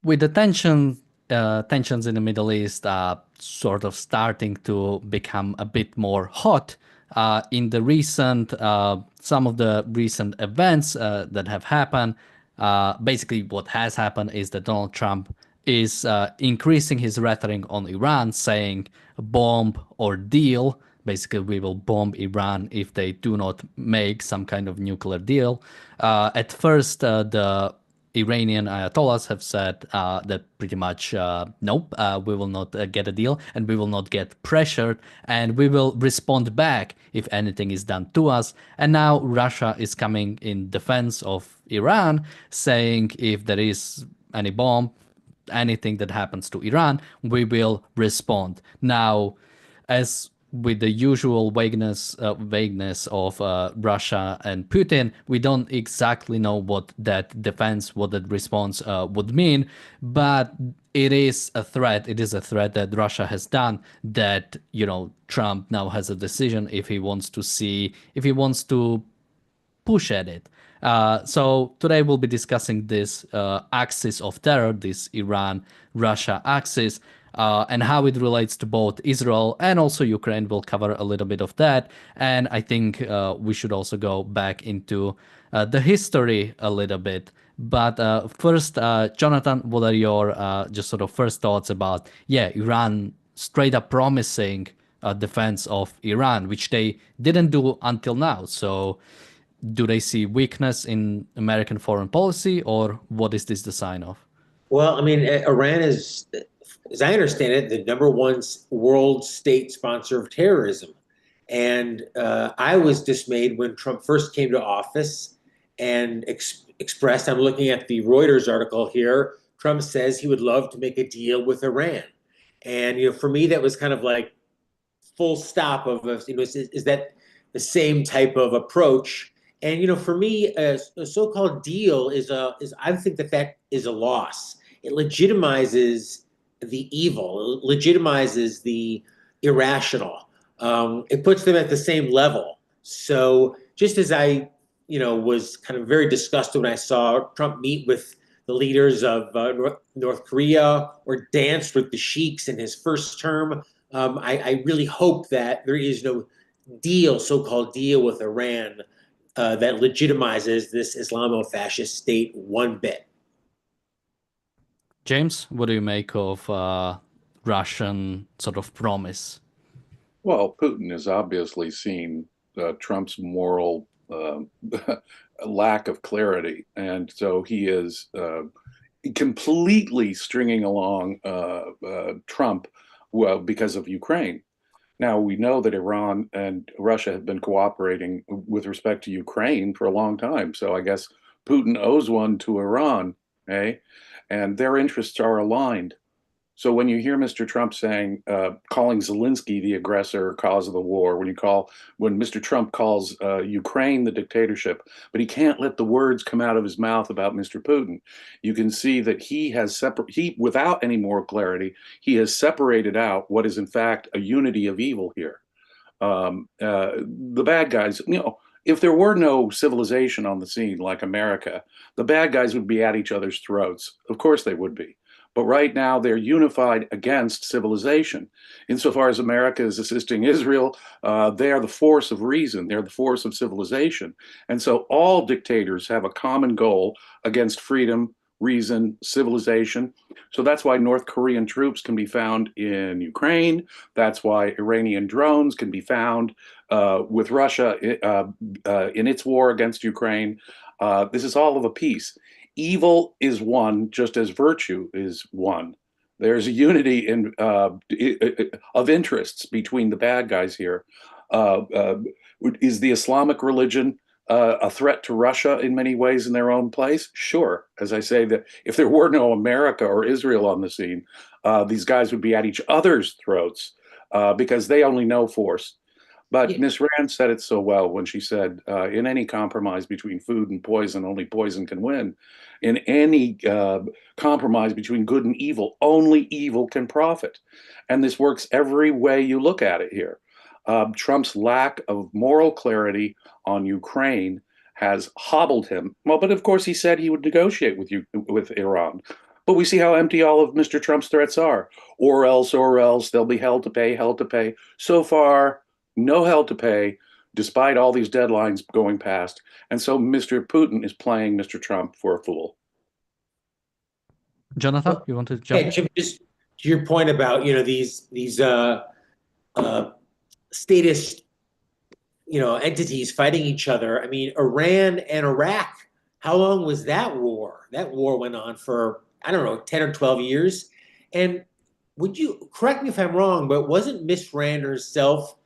With the tensions in the Middle East sort of starting to become a bit more hot, in the recent some of the recent events that have happened, basically what has happened is that Donald Trump is increasing his rhetoric on Iran, saying bomb or deal. Basically, we will bomb Iran if they do not make some kind of nuclear deal. At first, the Iranian ayatollahs have said that pretty much nope, we will not get a deal and we will not get pressured and we will respond back if anything is done to us. And now Russia is coming in defense of Iran, saying if there is any bomb, anything that happens to Iran, we will respond. Now, as with the usual vagueness of Russia and Putin, we don't exactly know what that defense, what that response would mean, but it is a threat. It is a threat that Russia has done that, Trump now has a decision if he wants to push at it. So today we'll be discussing this axis of terror, this Iran-Russia axis, and how it relates to both Israel and also Ukraine. We'll cover a little bit of that, and I think we should also go back into the history a little bit. But first, Jonathan, what are your just sort of first thoughts about, Iran straight up promising defense of Iran, which they didn't do until now? So do they see weakness in American foreign policy, or what is this the sign of? Well, I mean, Iran is, as I understand it, the number one world state sponsor of terrorism. And I was dismayed when Trump first came to office and expressed, I'm looking at the Reuters article here. Trump says he would love to make a deal with Iran. And, for me, that was kind of like full stop of, is that the same type of approach? And, for me, a so-called deal I think that is a loss. It legitimizes the evil, it legitimizes the irrational. It puts them at the same level. So just as I, was kind of very disgusted when I saw Trump meet with the leaders of North Korea or danced with the sheiks in his first term, I really hope that there is no deal, so-called deal with Iran that legitimizes this Islamo-fascist state one bit. James, what do you make of Russian sort of promise? Well, Putin has obviously seen Trump's moral lack of clarity, and so he is completely stringing along Trump, well, because of Ukraine. Now, we know that Iran and Russia have been cooperating with respect to Ukraine for a long time, so I guess Putin owes one to Iran, eh? And their interests are aligned. So when you hear Mr. Trump saying, calling Zelensky the aggressor, cause of the war, when Mr. Trump calls Ukraine the dictatorship, but he can't let the words come out of his mouth about Mr. Putin, you can see that without any moral clarity, he has separated out what is in fact a unity of evil here. The bad guys, if there were no civilization on the scene like America, the bad guys would be at each other's throats. Of course they would be. But right now, they're unified against civilization. Insofar as America is assisting Israel, they are the force of reason. They're the force of civilization. And so all dictators have a common goal against freedom, reason, civilization. So that's why North Korean troops can be found in Ukraine. That's why Iranian drones can be found with Russia in its war against Ukraine. This is all of a piece. Evil is one, just as virtue is one. There's a unity of interests between the bad guys here. Uh, uh, is the Islamic religion a threat to Russia in many ways in their own place? Sure. As I say, that if there were no America or Israel on the scene, these guys would be at each other's throats because they only know force. But Yeah. Miss Rand said it so well when she said, in any compromise between food and poison, only poison can win. In any compromise between good and evil, only evil can profit. And this works every way you look at it here. Trump's lack of moral clarity on Ukraine has hobbled him. Well, but of course he said he would negotiate with Iran. But we see how empty all of Mr. Trump's threats are. Or else, they'll be hell to pay, hell to pay. So far, no hell to pay, despite all these deadlines going past. And so Mr. Putin is playing Mr. Trump for a fool. Jonathan, you want to jump? Yeah, Jim, just to your point about, these statist, entities fighting each other. I mean, Iran and Iraq, how long was that war? That war went on for, I don't know, 10 or 12 years. And would you correct me if I'm wrong, but wasn't Miss Rand herself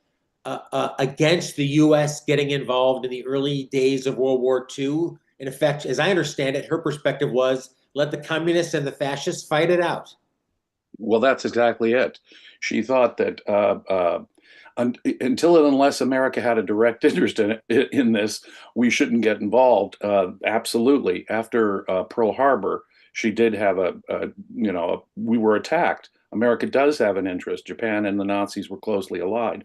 against the U.S. getting involved in the early days of World War II? In effect, as I understand it, her perspective was let the communists and the fascists fight it out. Well, that's exactly it. She thought that until and unless America had a direct interest in this, we shouldn't get involved. Absolutely. After Pearl Harbor, she did have we were attacked. America does have an interest. Japan and the Nazis were closely allied.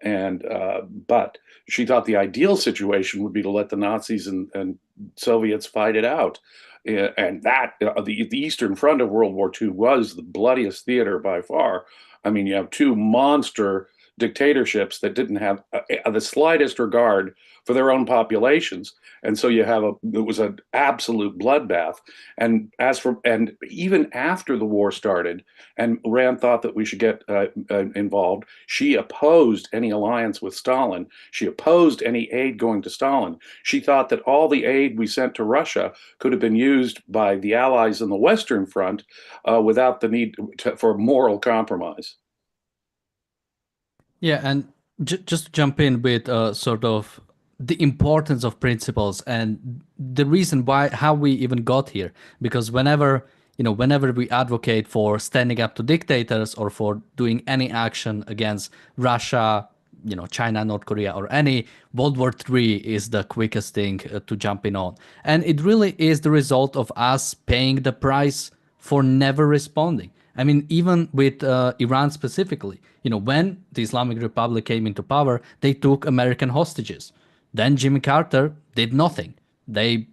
But she thought the ideal situation would be to let the Nazis and Soviets fight it out. And that the Eastern Front of World War II was the bloodiest theater by far. I mean, you have two monster dictatorships that didn't have the slightest regard for their own populations, and so it was an absolute bloodbath. And even after the war started, and Rand thought that we should get involved, she opposed any alliance with Stalin. She opposed any aid going to Stalin. She thought that all the aid we sent to Russia could have been used by the allies in the Western Front without the need for moral compromise. Yeah, and just to jump in with sort of the importance of principles and the reason how we even got here. Because whenever we advocate for standing up to dictators or for doing any action against Russia, China, North Korea, or any, World War III is the quickest thing to jump in on. And it really is the result of us paying the price for never responding. I mean, even with Iran specifically, when the Islamic Republic came into power, they took American hostages. Then Jimmy Carter did nothing. He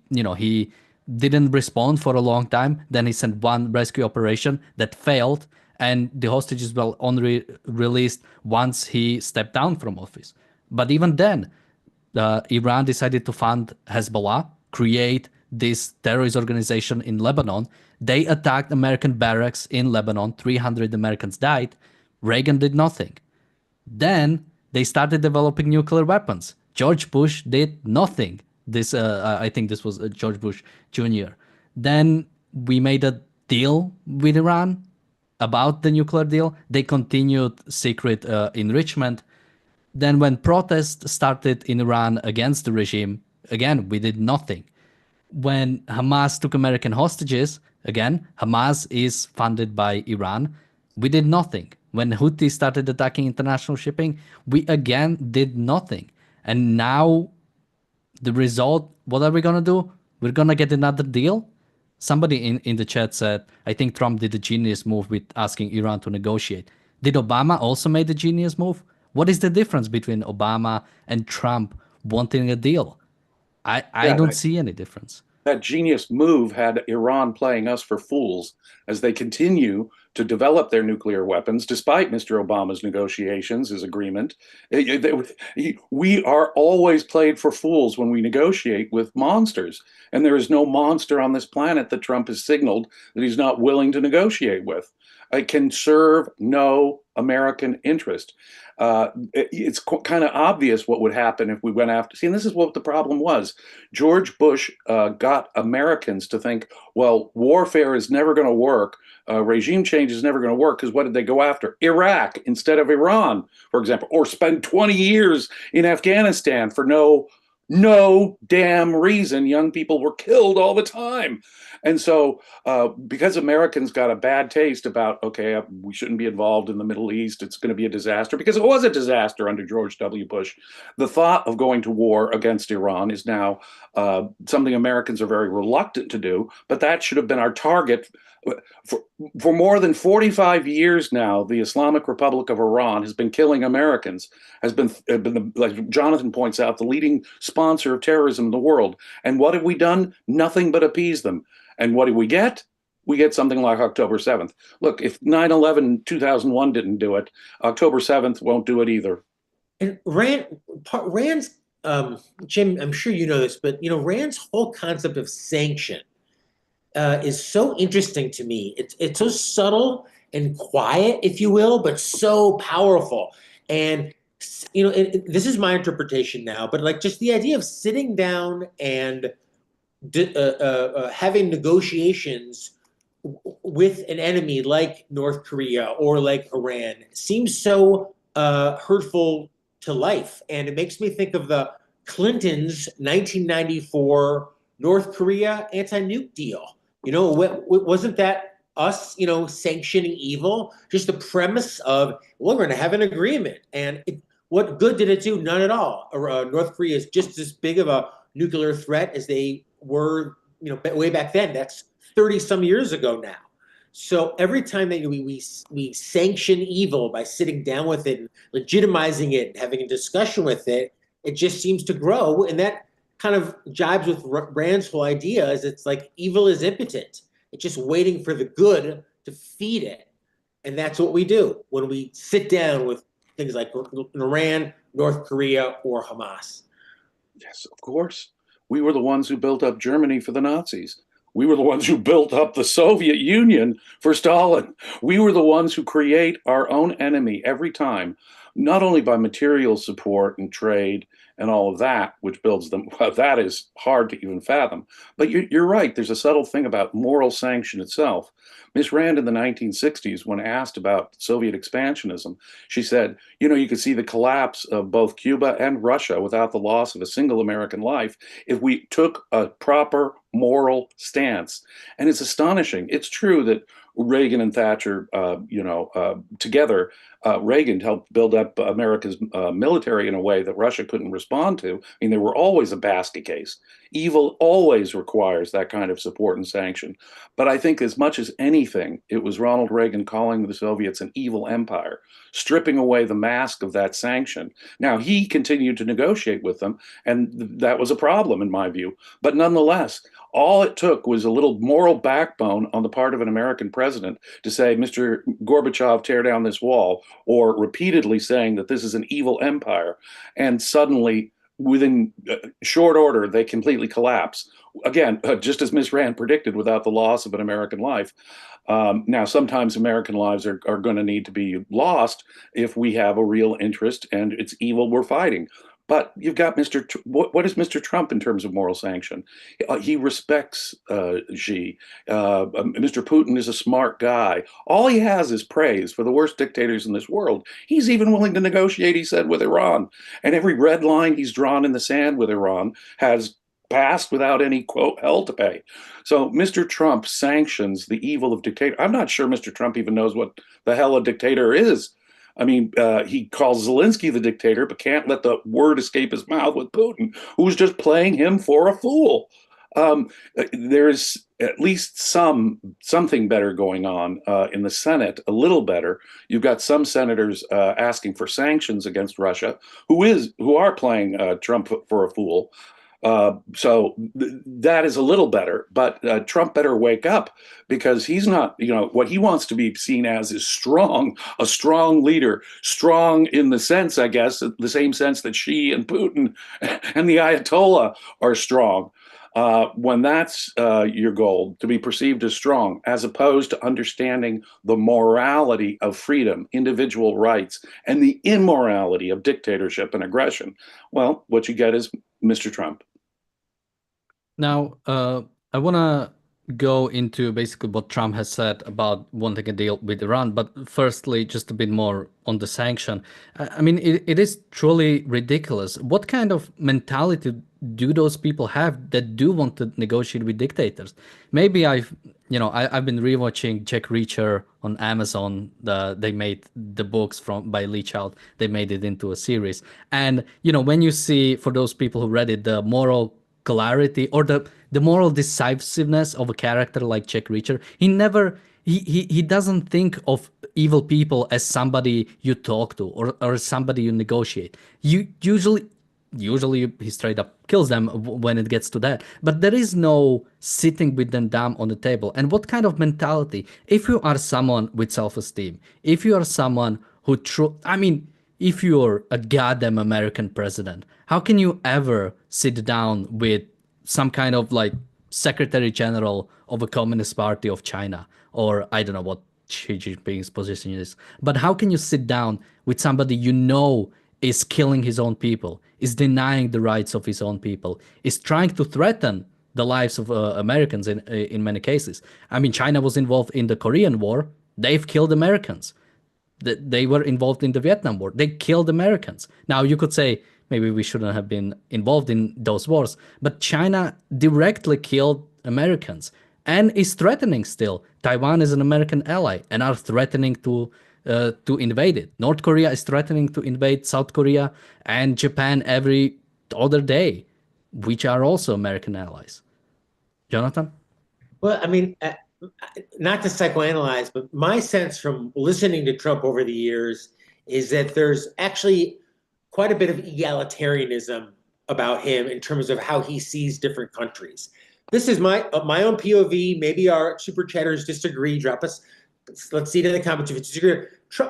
didn't respond for a long time. Then he sent one rescue operation that failed, and the hostages were only released once he stepped down from office. But even then, Iran decided to fund Hezbollah, create this terrorist organization in Lebanon. They attacked American barracks in Lebanon. 300 Americans died. Reagan did nothing. Then they started developing nuclear weapons. George Bush did nothing. I think this was George Bush Jr. Then we made a deal with Iran about the nuclear deal. They continued secret enrichment. Then when protests started in Iran against the regime, again, we did nothing. When Hamas took American hostages, again, Hamas is funded by Iran, we did nothing. When Houthi started attacking international shipping, we again did nothing. And now the result, what are we going to do? We're going to get another deal? Somebody in the chat said, I think Trump did a genius move with asking Iran to negotiate. Did Obama also make a genius move? What is the difference between Obama and Trump wanting a deal? I don't see any difference. That genius move had Iran playing us for fools as they continue to develop their nuclear weapons, despite Mr. Obama's negotiations, his agreement. We are always played for fools when we negotiate with monsters. And there is no monster on this planet that Trump has signaled that he's not willing to negotiate with. It can serve no American interest. It's kind of obvious what would happen if we went after. See, and this is what the problem was. George Bush got Americans to think, well, warfare is never going to work. Regime change is never going to work because what did they go after? Iraq instead of Iran, for example, or spend 20 years in Afghanistan for no damn reason. Young people were killed all the time. And so because Americans got a bad taste about, okay, we shouldn't be involved in the Middle East, it's going to be a disaster, because it was a disaster under George W. Bush. The thought of going to war against Iran is now something Americans are very reluctant to do, but that should have been our target. For more than 45 years now, the Islamic Republic of Iran has been killing Americans, has been like Jonathan points out, the leading sponsor of terrorism in the world. And what have we done? Nothing but appease them. And what do we get? we get something like October 7th. Look, if 9/11 2001 didn't do it, October 7th won't do it either. And Rand's, Jim, I'm sure you know this, but Rand's whole concept of sanction is so interesting to me. It's so subtle and quiet, if you will, but so powerful. And this is my interpretation now, but like just the idea of sitting down and having negotiations with an enemy like North Korea or like Iran seems so hurtful to life. And it makes me think of the Clintons' 1994 North Korea anti-nuke deal. Wasn't that us, sanctioning evil? Just the premise of, well, we're going to have an agreement. And what good did it do? None at all. North Korea is just as big of a nuclear threat as they were, way back then. That's 30 some years ago now. So every time that we sanction evil by sitting down with it and legitimizing it and having a discussion with it, it just seems to grow. And that kind of jibes with Rand's whole idea is it's like evil is impotent. It's just waiting for the good to feed it. And that's what we do when we sit down with things like Iran, North Korea, or Hamas. Yes, of course. We were the ones who built up Germany for the Nazis. We were the ones who built up the Soviet Union for Stalin. We were the ones who create our own enemy every time, not only by material support and trade and all of that, which builds them. Well, that is hard to even fathom. But you're right. There's a subtle thing about moral sanction itself. Miss Rand in the 1960s, when asked about Soviet expansionism, she said, you could see the collapse of both Cuba and Russia without the loss of a single American life if we took a proper moral stance. And it's astonishing. It's true that Reagan and Thatcher, together, Reagan helped build up America's military in a way that Russia couldn't respond to. I mean, they were always a basket case. Evil always requires that kind of support and sanction. But I think as much as anything, it was Ronald Reagan calling the Soviets an evil empire, stripping away the mask of that sanction. Now, he continued to negotiate with them, and that was a problem in my view. But nonetheless, all it took was a little moral backbone on the part of an American president to say, Mr. Gorbachev, tear down this wall, or repeatedly saying that this is an evil empire. And suddenly, within short order, they completely collapse. Again, just as Ms. Rand predicted, without the loss of an American life. Now, sometimes American lives are going to need to be lost if we have a real interest and it's evil we're fighting. But you've got what is Mr. Trump in terms of moral sanction? He respects Xi. Mr. Putin is a smart guy. All he has is praise for the worst dictators in this world. He's even willing to negotiate, he said, with Iran. And every red line he's drawn in the sand with Iran has passed without any, quote, hell to pay. So Mr. Trump sanctions the evil of dictator. I'm not sure Mr. Trump even knows what the hell a dictator is. I mean, he calls Zelensky the dictator, but can't let the word escape his mouth with Putin, who's just playing him for a fool. There is at least something better going on in the Senate, a little better. You've got some senators asking for sanctions against Russia, who are playing Trump for a fool. So that is a little better, but Trump better wake up, because he's not, what he wants to be seen as is strong, a strong leader, strong in the sense, I guess, the same sense that Xi and Putin and the Ayatollah are strong. When that's your goal, to be perceived as strong, as opposed to understanding the morality of freedom, individual rights, and the immorality of dictatorship and aggression, well, what you get is Mr. Trump. Now, I want to go into basically what Trump has said about wanting a deal with Iran, but firstly, just a bit more on the sanction. I mean, it is truly ridiculous. What kind of mentality do those people have that do want to negotiate with dictators? Maybe I've been rewatching Jack Reacher on Amazon. They made the books by Lee Child. They made it into a series. And, when you see, for those people who read it, the moral clarity or the moral decisiveness of a character like Jack Reacher, he doesn't think of evil people as somebody you talk to or somebody you negotiate. You usually usually he straight up kills them when it gets to that. But there is no sitting with them down on the table. And what kind of mentality? If you are someone with self-esteem, if you are someone who I mean, if you're a goddamn American president, how can you ever sit down with some kind of like secretary general of a communist party of China, or I don't know what Xi Jinping's position is, but how can you sit down with somebody you know is killing his own people, is denying the rights of his own people, is trying to threaten the lives of Americans in many cases? I mean, China was involved in the Korean War. They've killed Americans. They were involved in the Vietnam War. They killed Americans. Now, you could say maybe we shouldn't have been involved in those wars, but China directly killed Americans and is threatening still. Taiwan is an American ally and are threatening to invade it. North Korea is threatening to invade South Korea and Japan every other day, which are also American allies. Jonathan? Well, I mean, not to psychoanalyze, but my sense from listening to Trump over the years is that there's actually quite a bit of egalitarianism about him in terms of how he sees different countries. This is my own POV. Maybe our super chatters disagree. Drop us. Let's see it in the comments if you disagree.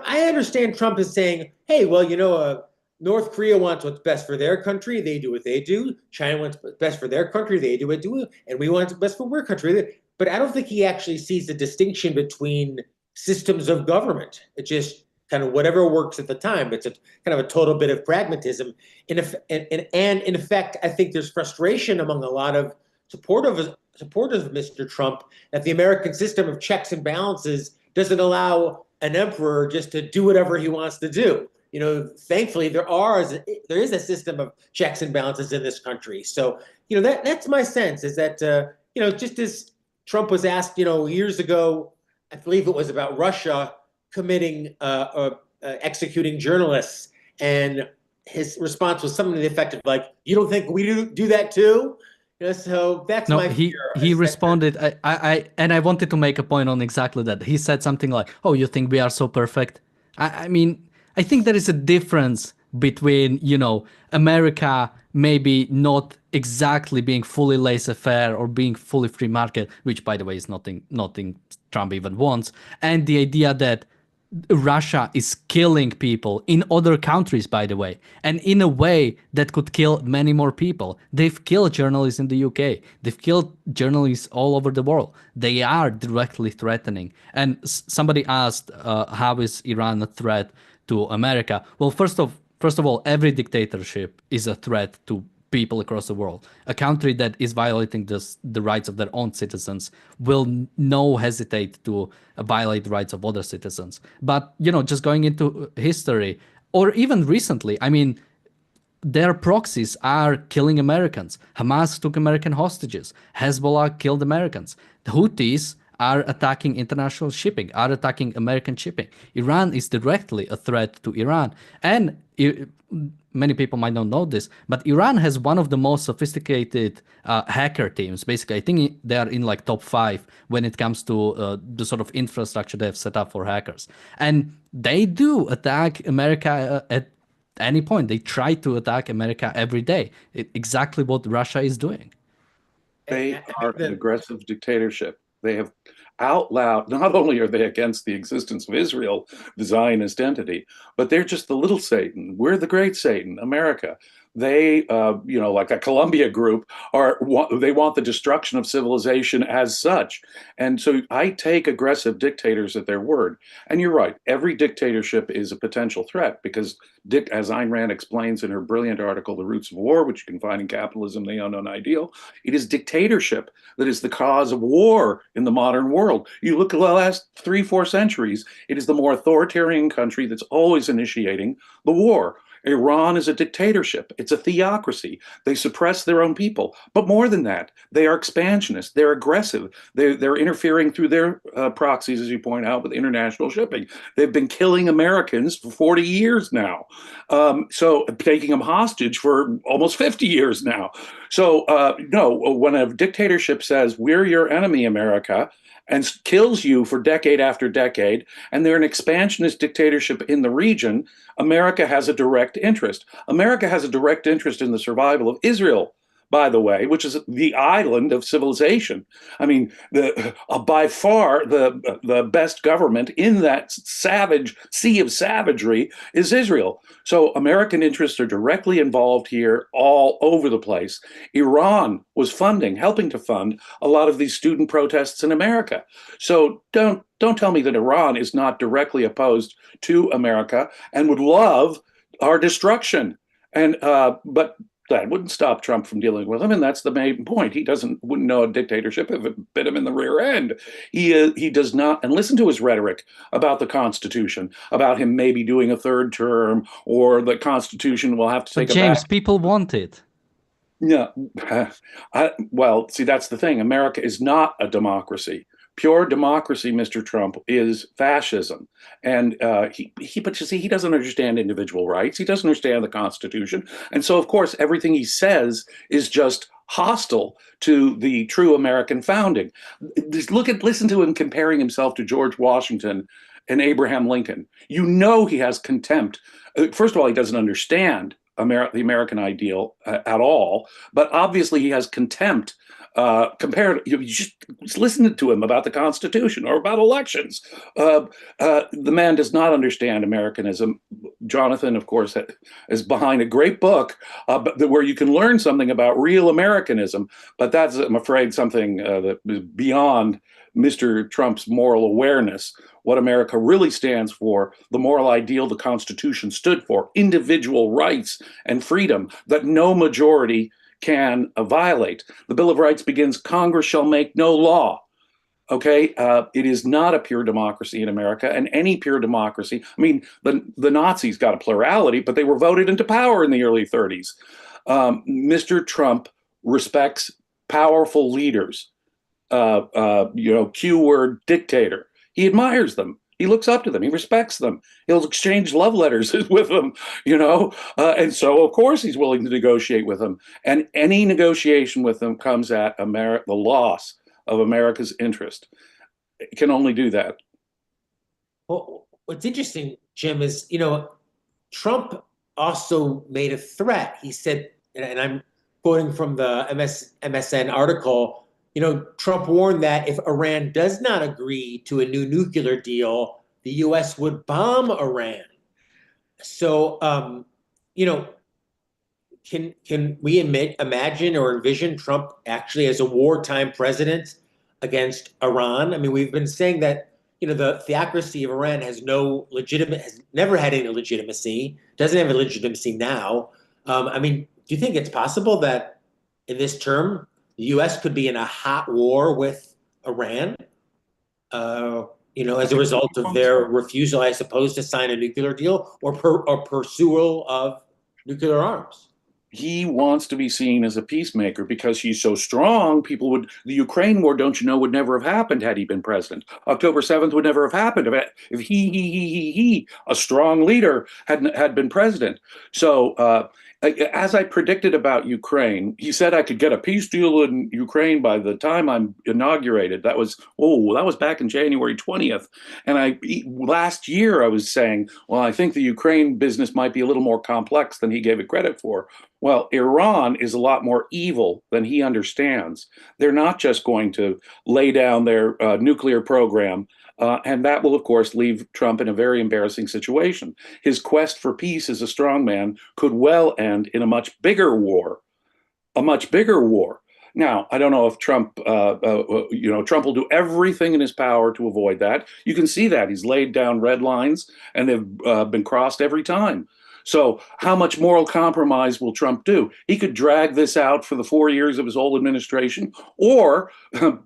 I understand Trump is saying, hey, well, North Korea wants what's best for their country. They do what they do. China wants what's best for their country. They do what they do. And we want what's best for our country. But I don't think he actually sees the distinction between systems of government. It's just kind of whatever works at the time. It's a kind of a total bit of pragmatism. And in effect, I think there's frustration among a lot of supporters of Mr. Trump that the American system of checks and balances doesn't allow an emperor just to do whatever he wants to do. Thankfully, there is a system of checks and balances in this country. So, that's my sense is that, just as Trump was asked, years ago, I believe it was about Russia committing, executing journalists, and his response was something to the effect of like, "You don't think we do that too?" So that's my fear. He responded, I wanted to make a point on exactly that. He said something like, "Oh, you think we are so perfect?" I mean, I think there is a difference between, America maybe not exactly being fully laissez-faire or being fully free market, which by the way is nothing Trump even wants, and the idea that Russia is killing people in other countries, by the way, and in a way that could kill many more people. They've killed journalists in the UK. They've killed journalists all over the world. They are directly threatening. And somebody asked, how is Iran a threat to America? Well, first of all, every dictatorship is a threat to people across the world. A country that is violating the rights of their own citizens will no hesitate to violate the rights of other citizens. But, just going into history, or even recently, I mean, their proxies are killing Americans. Hamas took American hostages. Hezbollah killed Americans. The Houthis are attacking international shipping, are attacking American shipping. Iran is directly a threat to Iran. And many people might not know this, but Iran has one of the most sophisticated hacker teams. Basically, I think they are in like top 5 when it comes to the sort of infrastructure they have set up for hackers. And they do attack America at any point. They try to attack America every day. Exactly what Russia is doing. They are an aggressive dictatorship. They have out loud, not only are they against the existence of Israel, the Zionist entity, but they're just the little Satan. We're the great Satan, America. They, like a Columbia group, they want the destruction of civilization as such. And so I take aggressive dictators at their word. And you're right, every dictatorship is a potential threat because, as Ayn Rand explains in her brilliant article, The Roots of War, which you can find in Capitalism, the Unknown Ideal, it is dictatorship that is the cause of war in the modern world. You look at the last 3-4 centuries, it is the more authoritarian country that's always initiating the war. Iran is a dictatorship. It's a theocracy. They suppress their own people. But more than that, they are expansionist. They're aggressive. They're interfering through their proxies, as you point out, with international shipping. They've been killing Americans for 40 years now. So taking them hostage for almost 50 years now. So no, when a dictatorship says, we're your enemy, America, and kills you for decade after decade, and they're an expansionist dictatorship in the region, America has a direct interest. America has a direct interest in the survival of Israel, by the way, which is the island of civilization. I mean, by far the best government in that savage sea of savagery is Israel. So American interests are directly involved here all over the place. Iran was helping to fund a lot of these student protests in America. So don't tell me that Iran is not directly opposed to America and would love our destruction. And but that wouldn't stop Trump from dealing with him, and that's the main point. He wouldn't know a dictatorship if it bit him in the rear end. He does not, and listen to his rhetoric about the Constitution, about him maybe doing a third term, or the Constitution will have to take James, a back. people want it. No, well, see, that's the thing. America is not a democracy. Pure democracy, Mr. Trump, is fascism. And but you see, he doesn't understand individual rights. He doesn't understand the Constitution. And so, of course, everything he says is just hostile to the true American founding. Just listen to him comparing himself to George Washington and Abraham Lincoln. You know he has contempt. First of all, he doesn't understand the American ideal at all, but obviously he has contempt. You just listen to him about the Constitution or about elections. The man does not understand Americanism. Jonathan, of course, is behind a great book where you can learn something about real Americanism. But that's, I'm afraid, something that is beyond Mr. Trump's moral awareness. What America really stands for, the moral ideal the Constitution stood for, individual rights and freedom that no majority can violate. The Bill of Rights begins, Congress shall make no law. Okay, it is not a pure democracy in America, and any pure democracy, I mean, the Nazis got a plurality, but they were voted into power in the early 30s. Mr. Trump respects powerful leaders, Q word dictator. He admires them. He looks up to them. He respects them. He'll exchange love letters with them, and so, of course, he's willing to negotiate with them. And any negotiation with them comes at the loss of America's interest. It can only do that. Well, what's interesting, Jim, is, Trump also made a threat. He said, and I'm quoting from the MSN article, Trump warned that if Iran does not agree to a new nuclear deal, the U.S. would bomb Iran. So, can we imagine or envision Trump actually as a wartime president against Iran? I mean, we've been saying that, the theocracy of Iran has never had any legitimacy, doesn't have a legitimacy now. Do you think it's possible that in this term, the U.S. could be in a hot war with Iran, as a result of their refusal, I suppose, to sign a nuclear deal or pursual of nuclear arms? He wants to be seen as a peacemaker because he's so strong. The Ukraine war, don't you know, would never have happened had he been president. October 7th would never have happened if he, a strong leader, had been president. So, as I predicted about Ukraine, he said I could get a peace deal in Ukraine by the time I'm inaugurated. That was back in January 20th. And last year I was saying, well, I think the Ukraine business might be a little more complex than he gave it credit for. Well, Iran is a lot more evil than he understands. They're not just going to lay down their nuclear program. And that will, of course, leave Trump in a very embarrassing situation. His quest for peace as a strongman could well end in a much bigger war. Now, I don't know if Trump will do everything in his power to avoid that. You can see that he's laid down red lines and they've been crossed every time. So how much moral compromise will Trump do? He could drag this out for the 4 years of his whole administration, or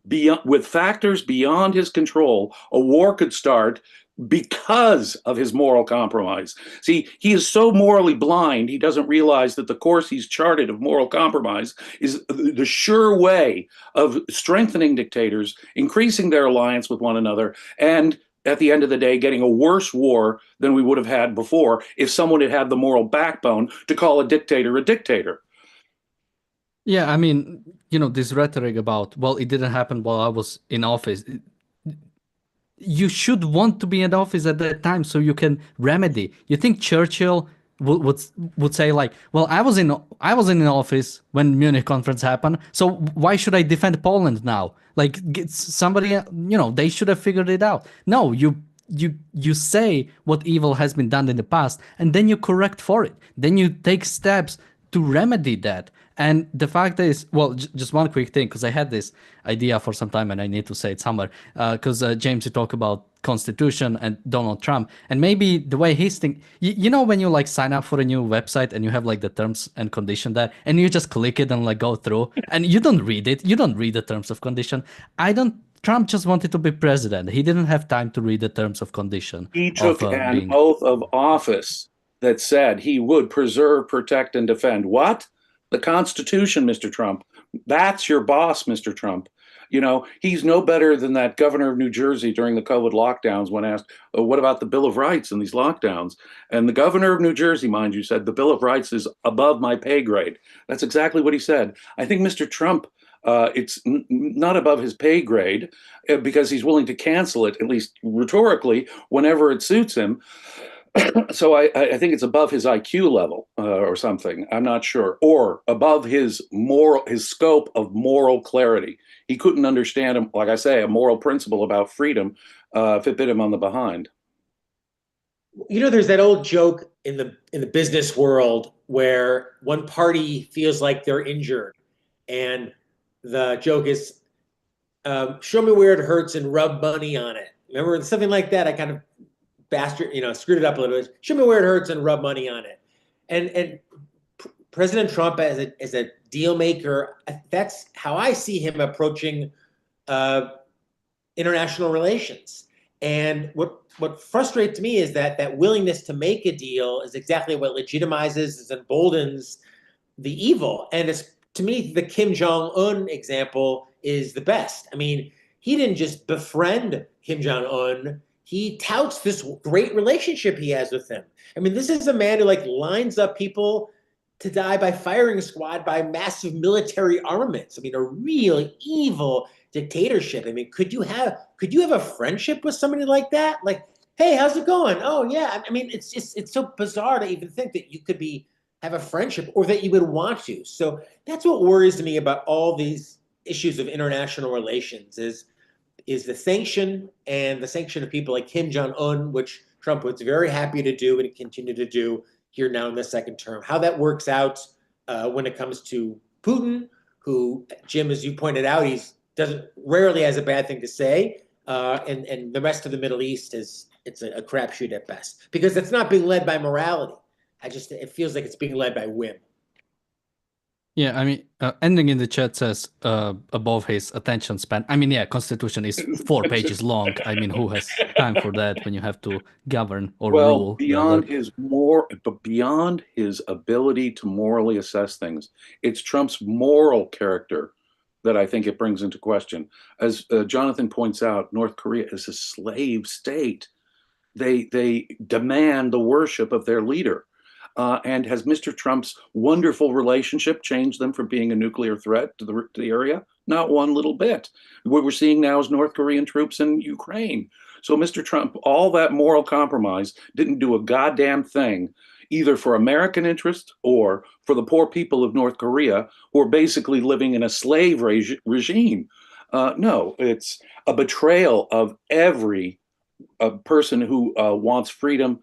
with factors beyond his control, a war could start because of his moral compromise. See, he is so morally blind, he doesn't realize that the course he's charted of moral compromise is the sure way of strengthening dictators, increasing their alliance with one another, and at the end of the day, getting a worse war than we would have had before if someone had had the moral backbone to call a dictator a dictator. Yeah, this rhetoric about, well, it didn't happen while I was in office. you should want to be in office at that time so you can remedy. You think Churchill would say like, well, I was in office when Munich conference happened, so why should I defend Poland now? Like somebody, they should have figured it out. No, you say what evil has been done in the past, and then you correct for it. Then you take steps to remedy that. And the fact is, well, just one quick thing, because I had this idea for some time and I need to say it somewhere. Because James, you talk about Constitution and Donald Trump, and maybe the way he's thinking, when you like sign up for a new website and you have like the terms and condition there, and you just click it and like go through, and you don't read it, you don't read the terms of condition. Trump just wanted to be president. He didn't have time to read the terms of condition He of took an being. oath of office that said he would preserve, protect, and defend. What? The Constitution, Mr. Trump. That's your boss, Mr. Trump. He's no better than that governor of New Jersey during the COVID lockdowns when asked, oh, what about the Bill of Rights in these lockdowns? And the governor of New Jersey, mind you, said, the Bill of Rights is above my pay grade. That's exactly what he said. I think Mr. Trump, it's not above his pay grade because he's willing to cancel it, at least rhetorically, whenever it suits him. So I think it's above his IQ level or something. I'm not sure, or above his scope of moral clarity. He couldn't understand, like I say, a moral principle about freedom if it bit him on the behind. There's that old joke in the business world where one party feels like they're injured, and the joke is, show me where it hurts and rub money on it. Remember, something like that. I kind of screwed it up a little bit. Show me where it hurts and rub money on it. And President Trump as a deal maker, that's how I see him approaching international relations. And what frustrates me is that willingness to make a deal is exactly what legitimizes and emboldens the evil. And to me, the Kim Jong-un example is the best. I mean, he didn't just befriend Kim Jong-un. He touts this great relationship he has with him. I mean, this is a man who like lines up people to die by firing squad by massive military armaments. I mean, a real evil dictatorship. I mean, could you have a friendship with somebody like that? Like, hey, how's it going? Oh yeah. I mean, it's so bizarre to even think that you could have a friendship or that you would want to. So that's what worries me about all these issues of international relations is the sanction and the sanction of people like Kim Jong-un, which Trump was very happy to do and continue to do here now in the second term. How that works out when it comes to Putin, who, Jim, as you pointed out, rarely has a bad thing to say, and the rest of the Middle East it's a crapshoot at best because it's not being led by morality. It feels like it's being led by whim. Yeah, I mean, ending in the chat says above his attention span. I mean, yeah, Constitution is 4 pages long. I mean, who has time for that when you have to govern or rule? Beyond his ability to morally assess things, it's Trump's moral character that I think it brings into question. As Jonathan points out, North Korea is a slave state. They demand the worship of their leader. And has Mr. Trump's wonderful relationship changed them from being a nuclear threat to the area? Not one little bit. What we're seeing now is North Korean troops in Ukraine. So Mr. Trump, all that moral compromise didn't do a goddamn thing, either for American interest or for the poor people of North Korea who are basically living in a slave regime. No, it's a betrayal of every person who wants freedom,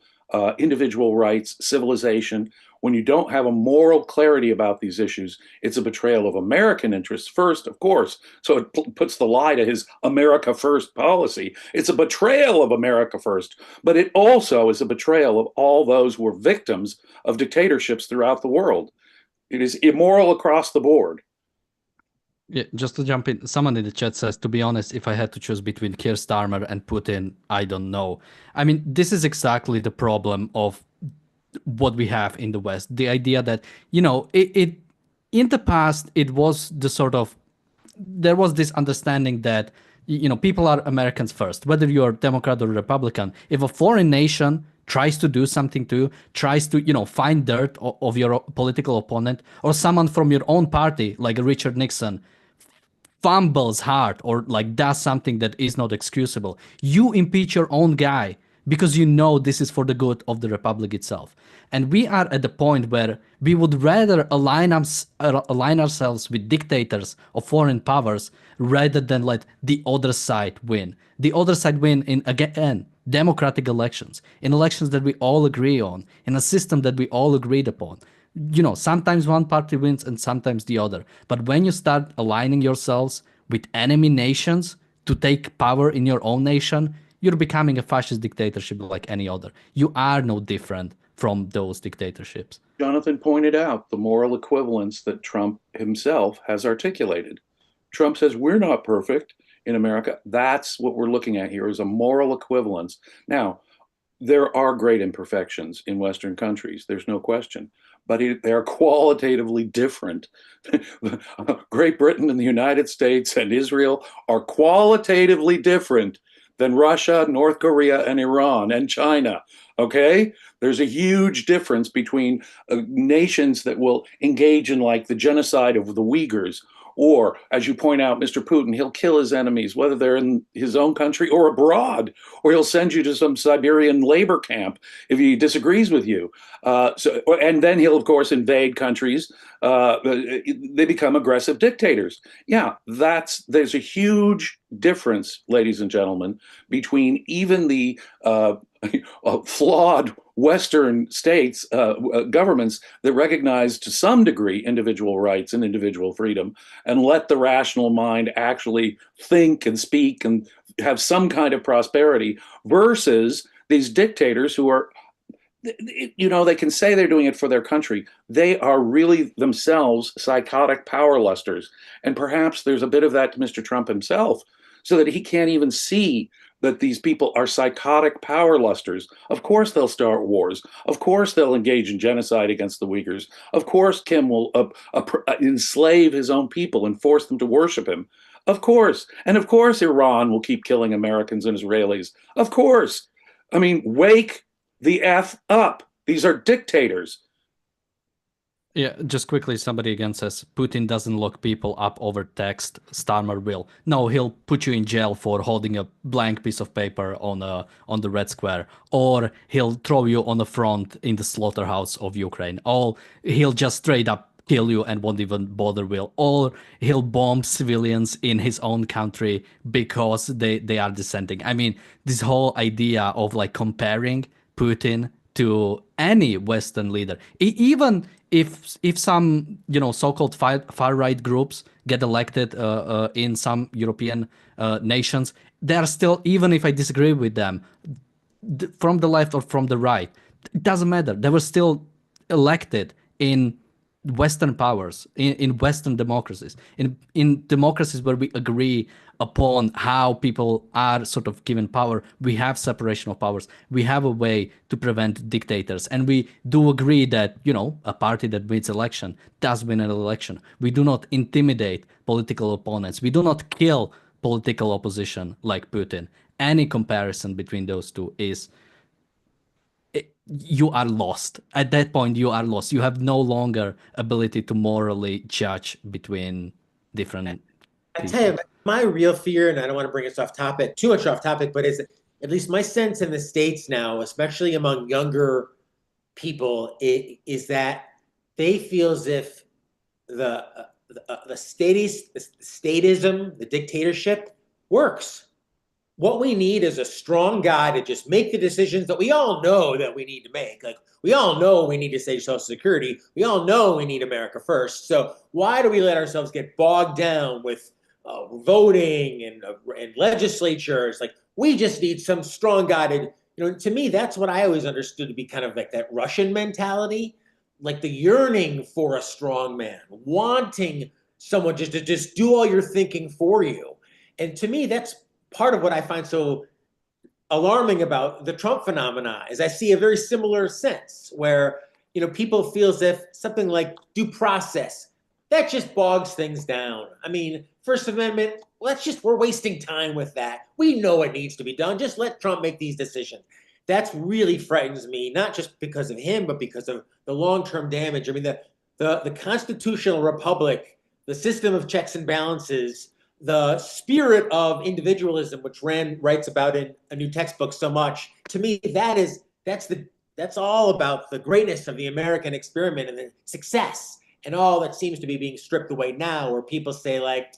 individual rights, civilization. When you don't have a moral clarity about these issues, it's a betrayal of American interests first, of course. So it puts the lie to his America First policy. It's a betrayal of America First, but it also is a betrayal of all those who are victims of dictatorships throughout the world. It is immoral across the board. Yeah, just to jump in, someone in the chat says, to be honest, if I had to choose between Keir Starmer and Putin, I don't know. I mean, this is exactly the problem of what we have in the West. The idea that, it in the past, it was there was this understanding that, people are Americans first, whether you're Democrat or Republican. If a foreign nation tries to do something to you, tries to, find dirt of your political opponent or someone from your own party, like Richard Nixon, fumbles hard or like does something that is not excusable, you impeach your own guy because you know this is for the good of the republic itself. And we are at the point where we would rather align ourselves with dictators of foreign powers rather than let the other side win. The other side win in, again, democratic elections, in elections that we all agree on, in a system that we all agreed upon. You know, sometimes one party wins and sometimes the other. But when you start aligning yourselves with enemy nations to take power in your own nation, you're becoming a fascist dictatorship like any other. You are no different from those dictatorships. Jonathan pointed out the moral equivalence that Trump himself has articulated. Trump says we're not perfect in America. That's what we're looking at here is a moral equivalence. Now, there are great imperfections in Western countries. There's no question, but they're qualitatively different. Great Britain and the United States and Israel are qualitatively different than Russia, North Korea, and Iran and China. Okay? There's a huge difference between nations that will engage in like the genocide of the Uyghurs. Or, as you point out, Mr. Putin, he'll kill his enemies, whether they're in his own country or abroad, or he'll send you to some Siberian labor camp if he disagrees with you. And then he'll, of course, invade countries. They become aggressive dictators. Yeah, there's a huge difference, ladies and gentlemen, between even the flawed Western states, governments that recognize to some degree individual rights and individual freedom and let the rational mind actually think and speak and have some kind of prosperity versus these dictators who are, you know, they can say they're doing it for their country. They are really themselves psychotic power lusters. And perhaps there's a bit of that to Mr. Trump himself so that he can't even see that these people are psychotic power lusters. Of course they'll start wars. Of course they'll engage in genocide against the Uyghurs. Of course Kim will enslave his own people and force them to worship him. Of course. And of course Iran will keep killing Americans and Israelis. Of course. I mean, wake the F up. These are dictators. Yeah, just quickly, somebody again says Putin doesn't lock people up over text. Starmer will. No, he'll put you in jail for holding a blank piece of paper on the Red Square, or he'll throw you on the front in the slaughterhouse of Ukraine. Or he'll just straight up kill you and won't even bother will. Or he'll bomb civilians in his own country because they are dissenting. I mean, this whole idea of like comparing Putin to any Western leader, even if some so-called far right groups get elected in some European nations, they are still, even if I disagree with them, from the left or from the right, it doesn't matter. They were still elected in Western powers, in Western democracies, in democracies where we agree upon how people are sort of given power. We have separation of powers. We have a way to prevent dictators. And we do agree that, a party that wins election does win an election. We do not intimidate political opponents. We do not kill political opposition like Putin. Any comparison between those two is you are lost. At that point, you are lost. You have no longer ability to morally judge between different I people. tell you, my real fear, and I don't want to bring us too much off topic, but is at least my sense in the States now, especially among younger people, is that they feel as if the statism, the dictatorship works. What we need is a strong guy to just make the decisions that we all know that we need to make. Like, we all know we need to save Social Security. We all know we need America first. So why do we let ourselves get bogged down with voting and legislatures? Like, we just need some strong guy to me, that's what I always understood to be kind of like that Russian mentality, like the yearning for a strong man, wanting someone just to just do all your thinking for you. And to me, that's part of what I find so alarming about the Trump phenomena is I see a very similar sense where, people feel as if something like due process, that just bogs things down. I mean, First Amendment, we're wasting time with that. We know it needs to be done. Just let Trump make these decisions. That's really frightens me, not just because of him, but because of the long-term damage. I mean, the constitutional republic, the system of checks and balances, the spirit of individualism, which Rand writes about in a new textbook so much, to me, that's all about the greatness of the American experiment and the success and all that seems to be being stripped away now, where people say like,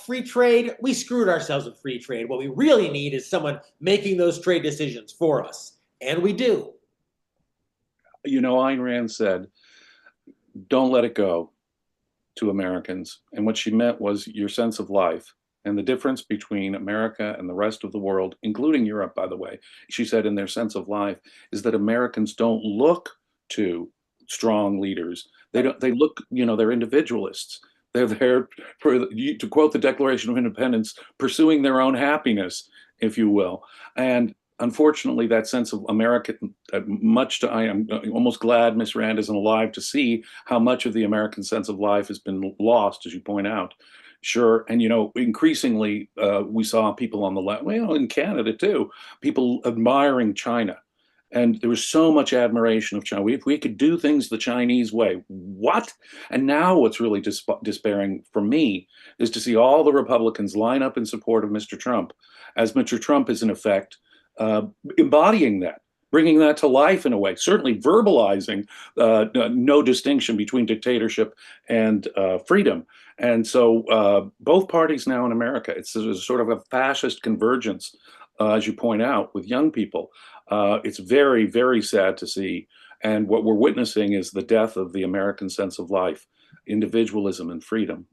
free trade, we screwed ourselves with free trade. What we really need is someone making those trade decisions for us. And we do. Ayn Rand said, don't let it go to Americans. And what she meant was your sense of life. And the difference between America and the rest of the world, including Europe, by the way, she said in their sense of life, is that Americans don't look to strong leaders. They don't, they look, they're individualists. They're there, to quote the Declaration of Independence, pursuing their own happiness, if you will. And unfortunately, that sense of American, I am almost glad Miss Rand isn't alive to see how much of the American sense of life has been lost, as you point out. Sure, and increasingly we saw people on the left, well, in Canada too, people admiring China. And there was so much admiration of China. If we could do things the Chinese way, what? And now what's really despairing for me is to see all the Republicans line up in support of Mr. Trump, as Mr. Trump is in effect embodying that, bringing that to life in a way, certainly verbalizing no distinction between dictatorship and freedom. And so both parties now in America, it's sort of a fascist convergence, as you point out, with young people. It's very, very sad to see. And what we're witnessing is the death of the American sense of life, individualism and freedom.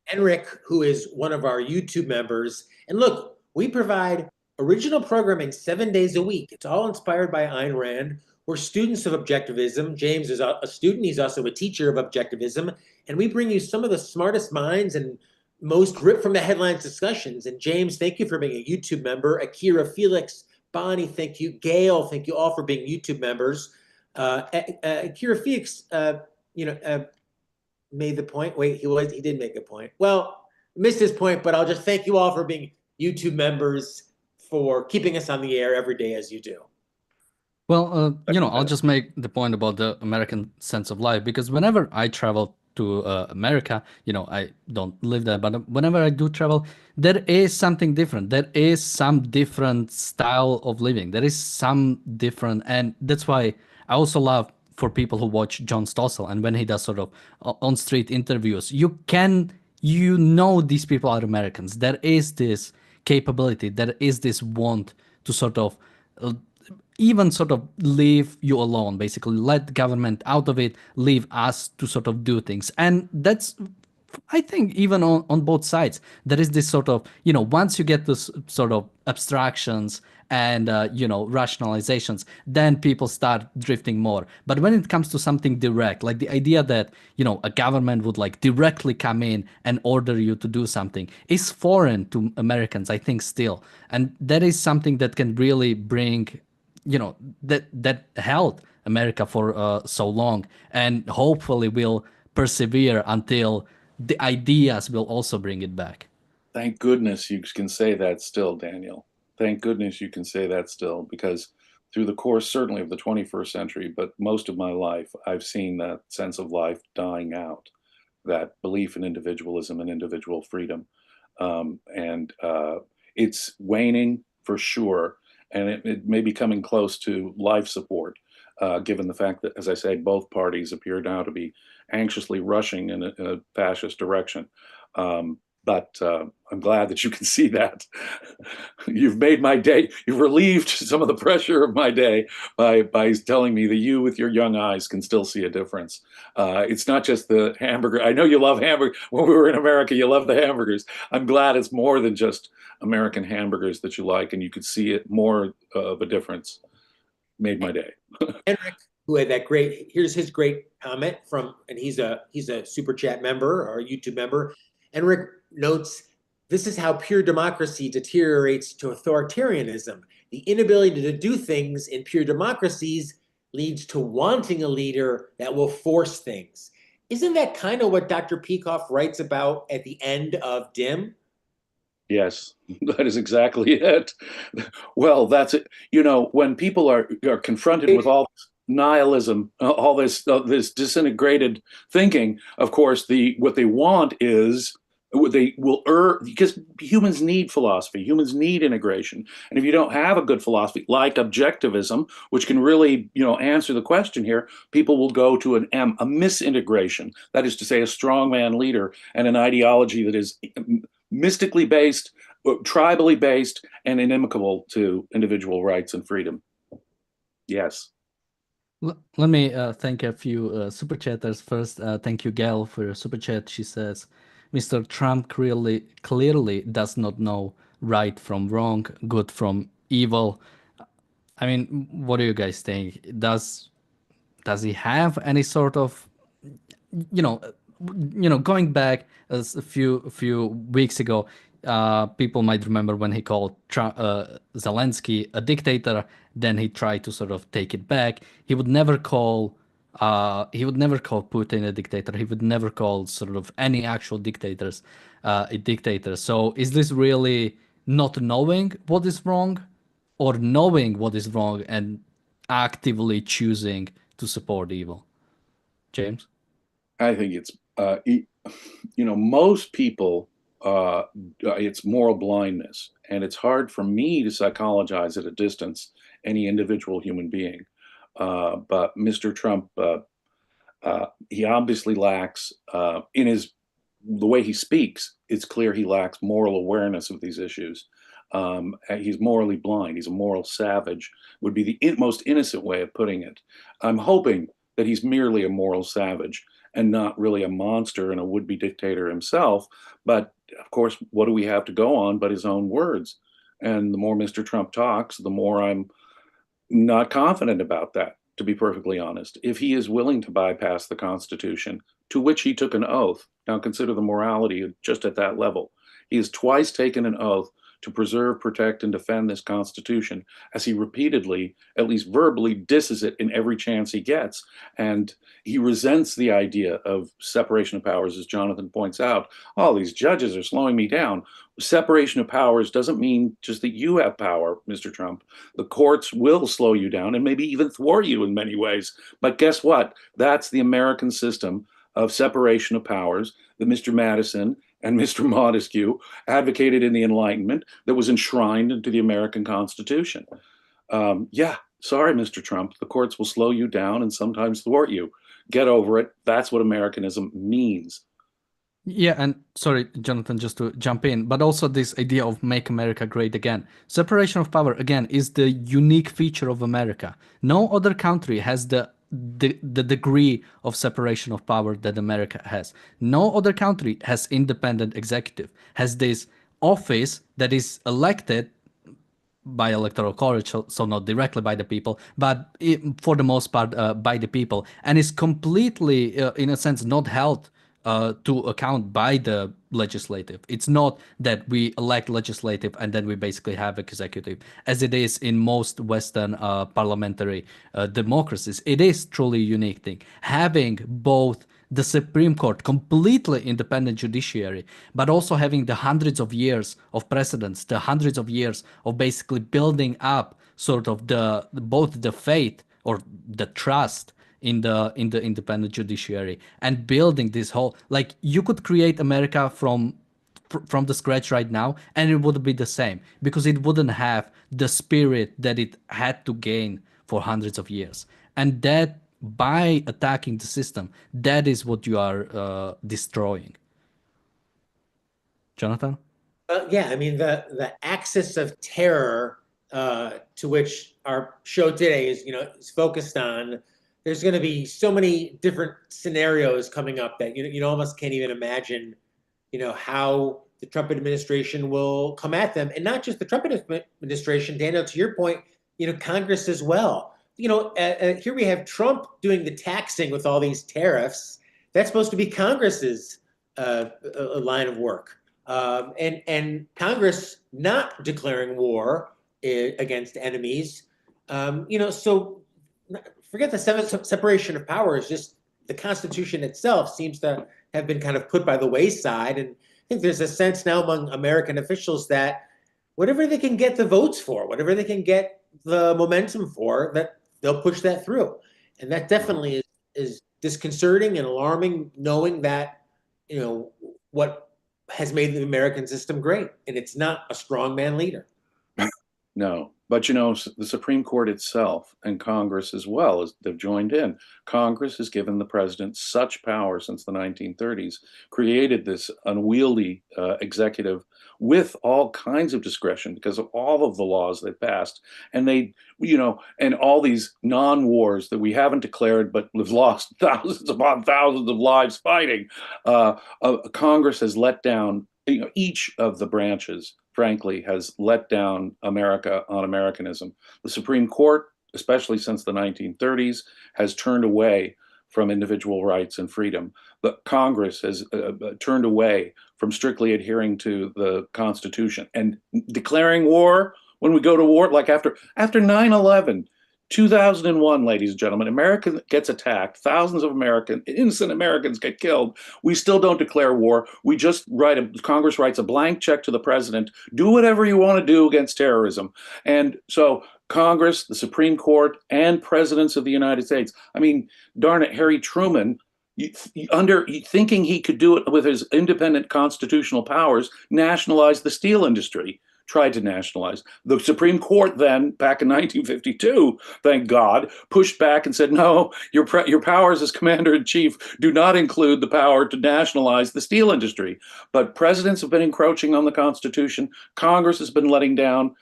Henrik, who is one of our YouTube members, and look, we provide original programming 7 days a week. It's all inspired by Ayn Rand. We're students of objectivism. James is a student. He's also a teacher of objectivism. And we bring you some of the smartest minds and most ripped from the headlines discussions. And James, thank you for being a YouTube member. Akira, Felix, Bonnie, thank you. Gail, thank you all for being YouTube members. Akira Felix, made the point. Wait, he did make a point. Well, missed his point, but I'll just thank you all for being YouTube members, for keeping us on the air every day as you do. Well, I'll just make the point about the American sense of life, because whenever I travel to America, I don't live there, but whenever I do travel, there is something different. There is some different style of living. There is some different, and that's why I also love for people who watch John Stossel, and when he does sort of on-street interviews, these people are Americans. There is this capability, there is this want to sort of even sort of leave you alone, basically let government out of it, leave us to sort of do things. And that's, I think, even on both sides, there is this sort of, once you get this sort of abstractions and, rationalizations, then people start drifting more. But when it comes to something direct, like the idea that, a government would like directly come in and order you to do something is foreign to Americans, I think, still. And that is something that can really bring, that held America for so long, and hopefully will persevere until the ideas will also bring it back. Thank goodness you can say that still, Daniel. Thank goodness you can say that still, because through the course, certainly of the 21st century, but most of my life, I've seen that sense of life dying out, that belief in individualism and individual freedom. And it's waning for sure. And it may be coming close to life support, given the fact that, as I say, both parties appear now to be anxiously rushing in a fascist direction. But I'm glad that you can see that. You've made my day. You've relieved some of the pressure of my day by telling me that you, with your young eyes, can still see a difference. It's not just the hamburger. I know you love hamburger. When we were in America, you love the hamburgers. I'm glad it's more than just American hamburgers that you like, and you could see it more of a difference. Made my day. Henrik, who had that here's his great comment from, and he's a super chat member or a YouTube member. Henrik notes, this is how pure democracy deteriorates to authoritarianism. The inability to do things in pure democracies leads to wanting a leader that will force things. Isn't that kind of what Dr. Peikoff writes about at the end of DIM? Yes, that is exactly it. Well, that's it. When people are confronted with all this nihilism, all this disintegrated thinking, of course, what they want is They will err because humans need philosophy, humans need integration. And if you don't have a good philosophy like objectivism, which can really, answer the question here, people will go to a misintegration. That is to say, a strongman leader and an ideology that is mystically based, tribally based, and inimical to individual rights and freedom. Yes. Let me thank a few super chatters. First, thank you, Gail, for your super chat. She says, Mr. Trump clearly does not know right from wrong, good from evil. I mean, what do you guys think? Does he have any sort of, you know, going back as a few weeks ago, people might remember when he called Zelensky a dictator. Then he tried to sort of take it back. He would never call Putin a dictator. He would never call sort of any actual dictators a dictator. So is this really not knowing what is wrong, or knowing what is wrong and actively choosing to support evil? James? I think it's, most people, it's moral blindness. And it's hard for me to psychologize at a distance any individual human being. But Mr. Trump, he obviously lacks, the way he speaks, it's clear he lacks moral awareness of these issues. He's morally blind. He's a moral savage, would be the most innocent way of putting it. I'm hoping that he's merely a moral savage and not really a monster and a would-be dictator himself. But of course, what do we have to go on but his own words? And the more Mr. Trump talks, the more I'm not confident about that, to be perfectly honest. If he is willing to bypass the Constitution, to which he took an oath, now consider the morality just at that level. He has twice taken an oath to preserve, protect, and defend this Constitution, as he repeatedly, at least verbally, disses it in every chance he gets. And he resents the idea of separation of powers, as Jonathan points out. Oh, these judges are slowing me down. Separation of powers doesn't mean just that you have power, Mr. Trump. The courts will slow you down and maybe even thwart you in many ways. But guess what? That's the American system of separation of powers that Mr. Madison and Mr. Montesquieu advocated in the Enlightenment, that was enshrined into the American Constitution. Yeah, sorry, Mr. Trump, the courts will slow you down and sometimes thwart you. Get over it. That's what Americanism means. Yeah, and sorry, Jonathan, just to jump in, but also this idea of make America great again. Separation of power, again, is the unique feature of America. No other country has the degree of separation of power that America has. No other country has independent executive, has this office that is elected by electoral college, so not directly by the people, but for the most part by the people, and is completely, in a sense, not held to account by the legislative. It's not that we elect legislative and then we basically have executive, as it is in most Western parliamentary democracies. It is truly a unique thing. Having both the Supreme Court, completely independent judiciary, but also having the hundreds of years of precedents, the hundreds of years of basically building up sort of both the faith or the trust in the independent judiciary, and building this whole, like, you could create America from the scratch right now and it would be the same, because it wouldn't have the spirit that it had to gain for hundreds of years. And that, by attacking the system, that is what you are destroying. Jonathan? Yeah, I mean, the axis of terror to which our show today is focused on. There's going to be so many different scenarios coming up that you almost can't even imagine, how the Trump administration will come at them, and not just the Trump administration. Daniel, to your point, Congress as well. Here we have Trump doing the taxing with all these tariffs. That's supposed to be Congress's line of work. And Congress not declaring war against enemies. So forget the separation of powers. Just the Constitution itself seems to have been kind of put by the wayside. And I think there's a sense now among American officials that whatever they can get the votes for, whatever they can get the momentum for, that they'll push that through. And that definitely is disconcerting and alarming, knowing that, what has made the American system great, and it's not a strongman leader. No, but you know, the Supreme Court itself and Congress as well, as they've joined in. Congress has given the president such power since the 1930s, created this unwieldy executive with all kinds of discretion because of all of the laws they passed. And they, you know, and all these non-wars that we haven't declared, but we've lost thousands upon thousands of lives fighting. Congress has let down, you know, each of the branches, frankly, has let down America on Americanism. The Supreme Court, especially since the 1930s, has turned away from individual rights and freedom. The Congress has turned away from strictly adhering to the Constitution and declaring war when we go to war, like after 9/11. 2001, ladies and gentlemen, America gets attacked. Thousands of innocent Americans get killed. We still don't declare war. We just Congress writes a blank check to the president. Do whatever you want to do against terrorism. And so Congress, the Supreme Court, and presidents of the United States. I mean, darn it, Harry Truman, thinking he could do it with his independent constitutional powers, nationalized the steel industry. Tried to nationalize. The Supreme Court then, back in 1952, thank God, pushed back and said, no, your powers as commander-in-chief do not include the power to nationalize the steel industry. But presidents have been encroaching on the Constitution. Congress has been letting down.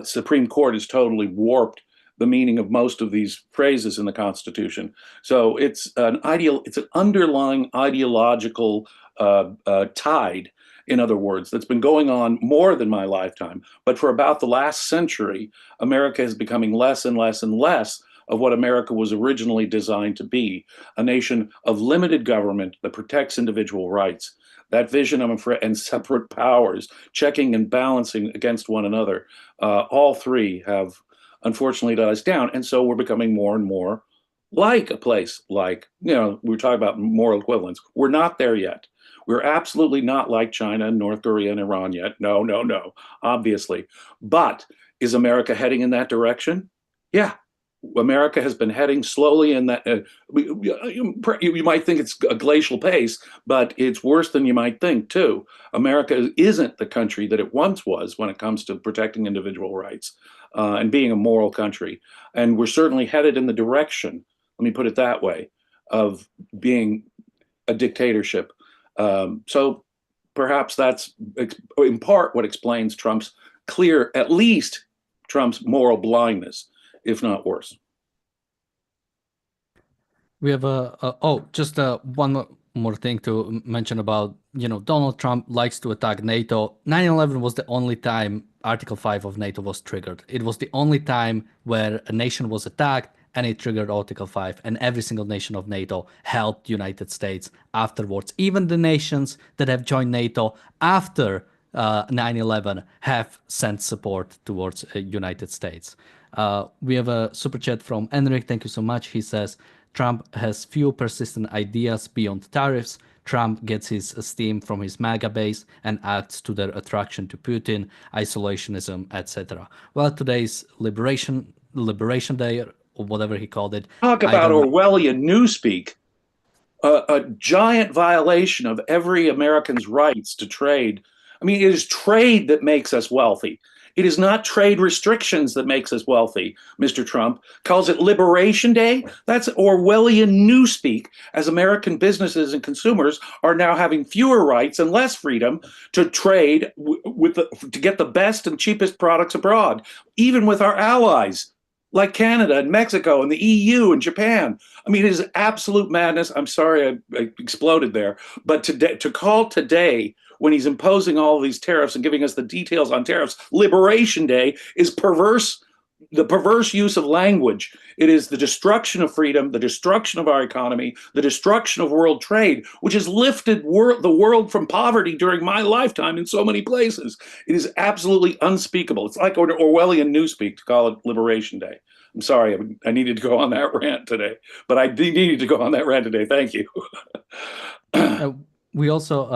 Supreme Court has totally warped the meaning of most of these phrases in the Constitution. So it's an underlying ideological tide, in other words, that's been going on more than my lifetime. But for about the last century, America is becoming less and less and less of what America was originally designed to be, a nation of limited government that protects individual rights. That vision, I'm afraid, and separate powers, checking and balancing against one another, all three have unfortunately let us down. And so we're becoming more and more like a place like, you know, we were talking about moral equivalence. We're not there yet. We're absolutely not like China, North Korea, and Iran yet. No, no, no, obviously. But is America heading in that direction? Yeah. America has been heading slowly in that. You might think it's a glacial pace, but it's worse than you might think, too. America isn't the country that it once was when it comes to protecting individual rights and being a moral country. And we're certainly headed in the direction, let me put it that way, of being a dictatorship. So perhaps that's in part what explains at least Trump's moral blindness, if not worse. We have just one more thing to mention about, Donald Trump likes to attack NATO. 9/11 was the only time Article 5 of NATO was triggered. It was the only time where a nation was attacked and it triggered Article 5, and every single nation of NATO helped the United States afterwards. Even the nations that have joined NATO after 9/11 have sent support towards United States. We have a super chat from Enric. Thank you so much. He says, Trump has few persistent ideas beyond tariffs. Trump gets his esteem from his MAGA base and adds to their attraction to Putin, isolationism, etc. Well, today's Liberation Day, or whatever he called it. Talk about Orwellian newspeak. A giant violation of every American's rights to trade. I mean, it is trade that makes us wealthy. It is not trade restrictions that makes us wealthy. Mr. Trump calls it Liberation Day. That's Orwellian newspeak, as American businesses and consumers are now having fewer rights and less freedom to trade to get the best and cheapest products abroad, even with our allies like Canada and Mexico and the EU and Japan. I mean, it is absolute madness. I'm sorry I exploded there. But to call today, when he's imposing all of these tariffs and giving us the details on tariffs, Liberation Day, is perverse. The perverse use of language. It is the destruction of freedom, the destruction of our economy, the destruction of world trade, which has lifted the world from poverty during my lifetime in so many places. It is absolutely unspeakable. It's like Orwellian newspeak to call it Liberation Day. I'm sorry, I needed to go on that rant today, but I needed to go on that rant today. Thank you. We also,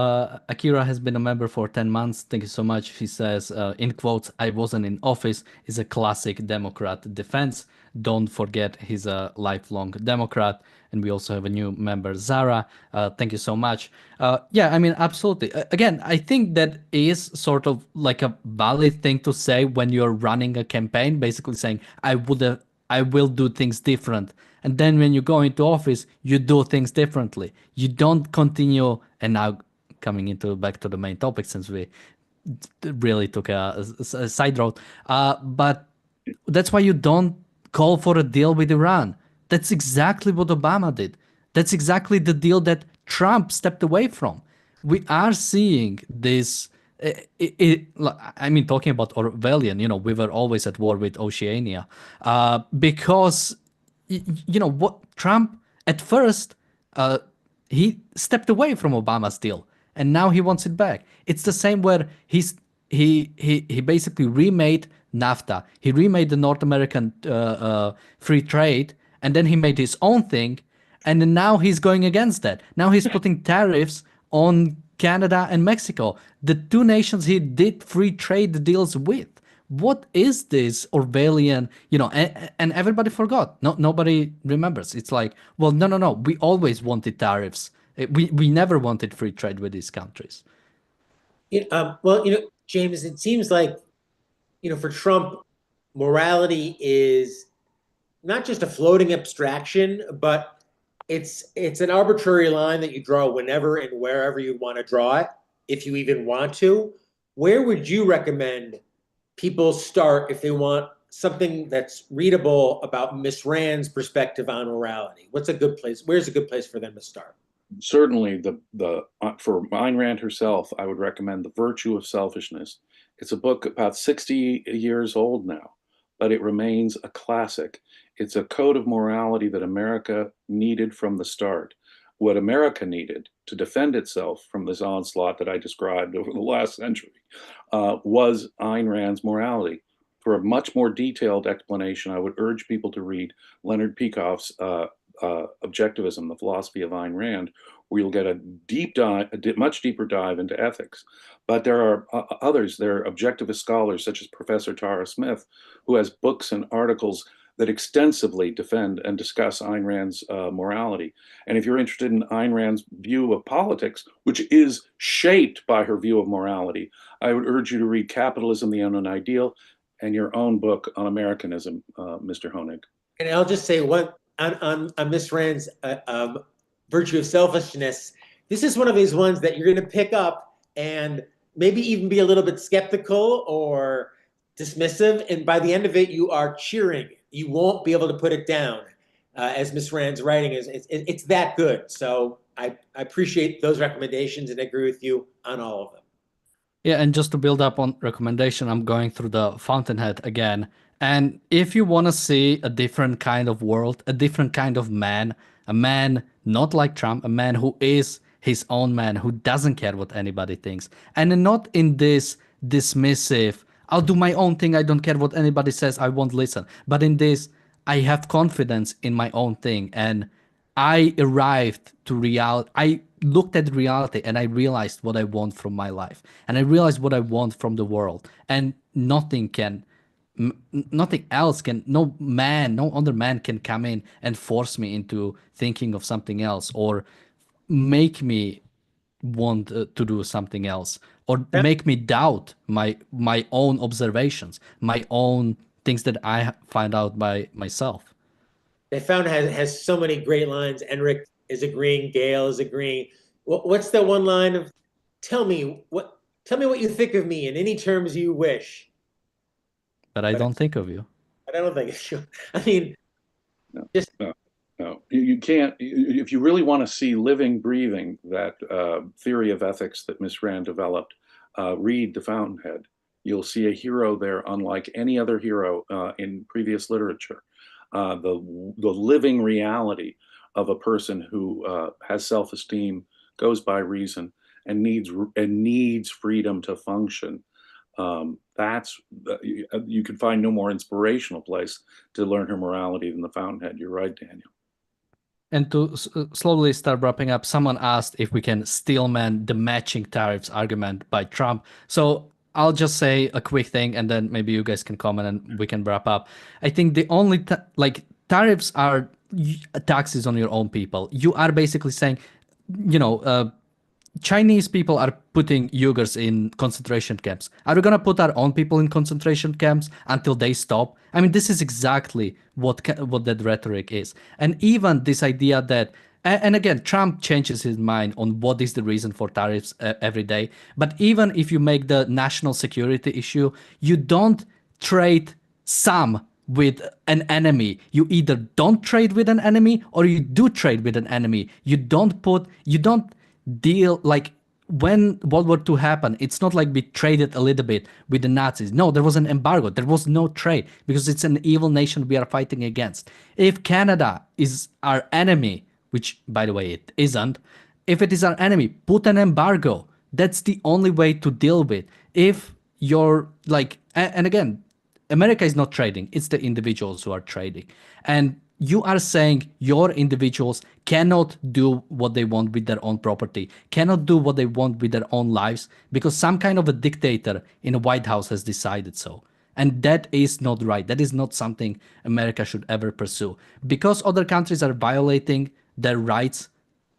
Akira has been a member for 10 months. Thank you so much. He says, in quotes, I wasn't in office is a classic Democrat defense. Don't forget he's a lifelong Democrat. And we also have a new member, Zara. Thank you so much. Yeah, I mean, absolutely. Again, I think that is sort of like a valid thing to say when you're running a campaign, basically saying, I will do things different. And then when you go into office, you do things differently. You don't continue. And now coming into back to the main topic, since we really took a side road. But that's why you don't call for a deal with Iran. That's exactly what Obama did. That's exactly the deal that Trump stepped away from. We are seeing this. I mean, talking about Orwellian, we were always at war with Oceania, because what Trump at first, he stepped away from Obama's deal, and now he wants it back. It's the same where he basically remade NAFTA. He remade the North American free trade, and then he made his own thing, and then now he's going against that. Now he's putting tariffs on Canada and Mexico, the two nations he did free trade deals with. What is this Orwellian, and everybody forgot. No, nobody remembers. It's like, well, no. We always wanted tariffs. We never wanted free trade with these countries. Well, James, it seems like, for Trump, morality is not just a floating abstraction, but it's an arbitrary line that you draw whenever and wherever you want to draw it, if you even want to. Where would you recommend people start if they want something that's readable about Miss Rand's perspective on morality? What's a good place? Where's a good place for them to start? Certainly, for Ayn Rand herself, I would recommend The Virtue of Selfishness. It's a book about 60 years old now, but it remains a classic. It's a code of morality that America needed from the start. What America needed to defend itself from this onslaught that I described over the last century was Ayn Rand's morality. For a much more detailed explanation, I would urge people to read Leonard Peikoff's Objectivism, the Philosophy of Ayn Rand, where you'll get a deep dive, much deeper dive into ethics. But there are others, there are objectivist scholars such as Professor Tara Smith, who has books and articles that extensively defend and discuss Ayn Rand's morality. And if you're interested in Ayn Rand's view of politics, which is shaped by her view of morality, I would urge you to read Capitalism, the Unknown Ideal, and your own book on Americanism, Mr. Honig. And I'll just say what on Miss Rand's Virtue of Selfishness. This is one of these ones that you're going to pick up and maybe even be a little bit skeptical or dismissive, and by the end of it, you are cheering. You won't be able to put it down. As Miss Rand's writing is, it's that good. So I appreciate those recommendations and agree with you on all of them. Yeah, and just to build up on recommendation, I'm going through the Fountainhead again. And if you want to see a different kind of world, a different kind of man, a man not like Trump, a man who is his own man, who doesn't care what anybody thinks, and not in this dismissive, I'll do my own thing, I don't care what anybody says, I won't listen. But in this, I have confidence in my own thing, and I arrived to reality. I looked at reality and I realized what I want from my life, and I realized what I want from the world, and nothing else can, no other man can come in and force me into thinking of something else, or make me want to do something else, or make me doubt my own observations, my own things that I find out by myself. The Fountainhead has so many great lines. Enric is agreeing. Gail is agreeing. What's that one line of, tell me what you think of me in any terms you wish. But I don't think of you. But I don't think it's true. I mean, No, you can't. If you really want to see living, breathing that theory of ethics that Miss Rand developed, read The Fountainhead. You'll see a hero there unlike any other hero in previous literature. The living reality of a person who has self-esteem, goes by reason, and needs freedom to function. You can find no more inspirational place to learn her morality than The Fountainhead. You're right, Daniel. And to slowly start wrapping up, someone asked if we can steelman the matching tariffs argument by Trump. So I'll just say a quick thing, and then maybe you guys can comment and we can wrap up. I think the only like tariffs are taxes on your own people. You are basically saying, you know, Chinese people are putting Uyghurs in concentration camps. Are we going to put our own people in concentration camps until they stop? I mean, this is exactly what that rhetoric is. And even this idea that, and again, Trump changes his mind on what is the reason for tariffs every day. But even if you make the national security issue, you don't trade some with an enemy. You either don't trade with an enemy or you do trade with an enemy. You don't deal like when World War II happened. It's not like we traded a little bit with the Nazis. No, there was an embargo. There was no trade because it's an evil nation we are fighting against. If Canada is our enemy, which by the way it isn't, if it is our enemy, put an embargo. That's the only way to deal with. If you're like, and again, America is not trading, it's the individuals who are trading. And you are saying your individuals cannot do what they want with their own property, cannot do what they want with their own lives because some kind of a dictator in the White House has decided so. And that is not right. That is not something America should ever pursue. Because other countries are violating their rights,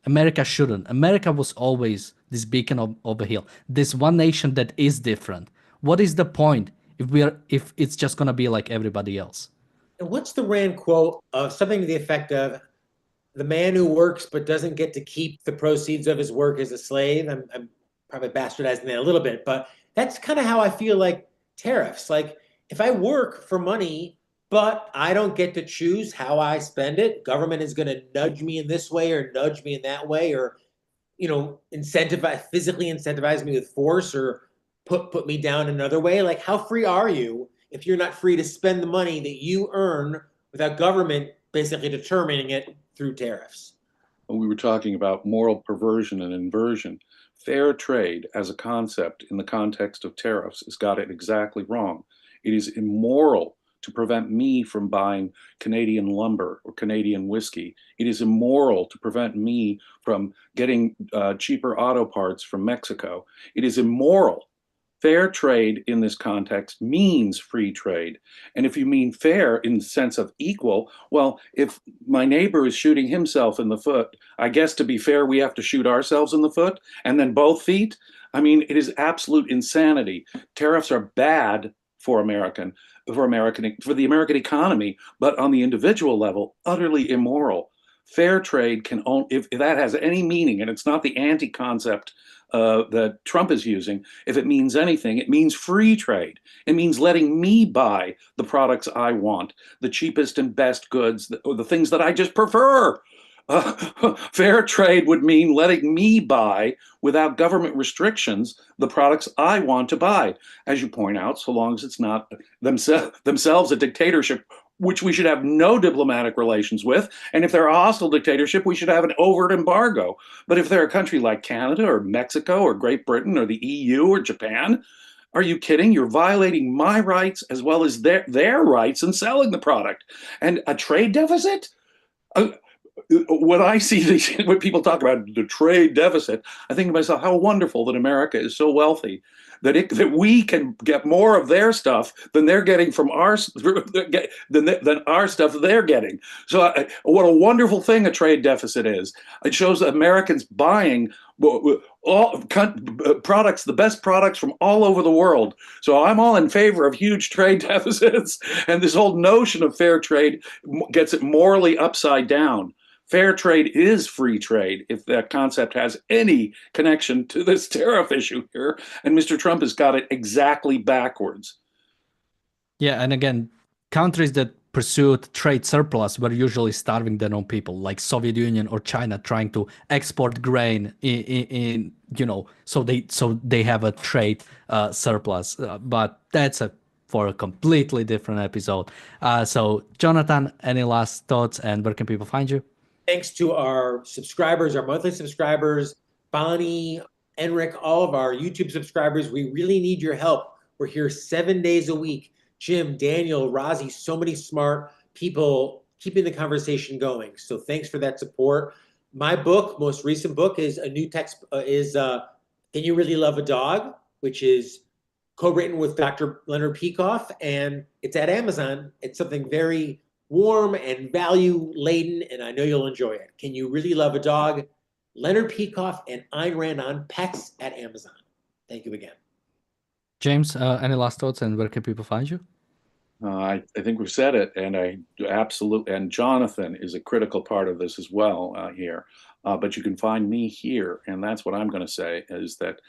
America shouldn't. America was always this beacon of a hill, this one nation that is different. What is the point if it's just gonna be like everybody else? And what's the Rand quote of something to the effect of, the man who works but doesn't get to keep the proceeds of his work is a slave? I'm probably bastardizing that a little bit, but that's kind of how I feel like tariffs. Like if I work for money, but I don't get to choose how I spend it, government is going to nudge me in this way or nudge me in that way, or physically incentivize me with force, or put me down another way. Like how free are you if you're not free to spend the money that you earn without government basically determining it through tariffs? We were talking about moral perversion and inversion. Fair trade as a concept in the context of tariffs has got it exactly wrong. It is immoral to prevent me from buying Canadian lumber or Canadian whiskey. It is immoral to prevent me from getting cheaper auto parts from Mexico. It is immoral. Fair trade in this context means free trade. And if you mean fair in the sense of equal, well, if my neighbor is shooting himself in the foot, I guess to be fair, we have to shoot ourselves in the foot and then both feet. I mean, it is absolute insanity. Tariffs are bad for the American economy, but on the individual level, utterly immoral. Fair trade can only, if that has any meaning, and it's not the anti-concept that Trump is using, if it means anything, it means free trade. It means letting me buy the products I want, the cheapest and best goods, or the things that I just prefer. Fair trade would mean letting me buy, without government restrictions, the products I want to buy. As you point out, so long as it's not themselves a dictatorship, which we should have no diplomatic relations with. And if they're a hostile dictatorship, we should have an overt embargo. But if they're a country like Canada or Mexico or Great Britain or the EU or Japan, are you kidding? You're violating my rights as well as their rights in selling the product. And a trade deficit? When I see when people talk about the trade deficit, I think to myself, how wonderful that America is so wealthy that we can get more of their stuff than they're getting from than our stuff they're getting. So what a wonderful thing a trade deficit is. It shows Americans buying all products, the best products from all over the world. So I'm all in favor of huge trade deficits, and this whole notion of fair trade gets it morally upside down. Fair trade is free trade, if that concept has any connection to this tariff issue here. And Mr. Trump has got it exactly backwards. Yeah, and again, countries that pursued trade surplus were usually starving their own people, like Soviet Union or China trying to export grain so they have a trade surplus. But that's for a completely different episode. So Jonathan, any last thoughts, and where can people find you? Thanks to our subscribers, our monthly subscribers, Bonnie, Enric, all of our YouTube subscribers. We really need your help. We're here 7 days a week. Jim, Daniel, Rozzy, so many smart people keeping the conversation going. So thanks for that support. My book, most recent book, is a new text, Can You Really Love a Dog? Which is co-written with Dr. Leonard Peikoff, and it's at Amazon. It's something very warm and value-laden, and I know you'll enjoy it. Can You Really Love a Dog? Leonard Peikoff and Ayn Rand on Pets at Amazon. Thank you again. James, any last thoughts, and where can people find you? I think we've said it, and I absolutely, and Jonathan is a critical part of this as well here. But you can find me here, and that's what I'm going to say is that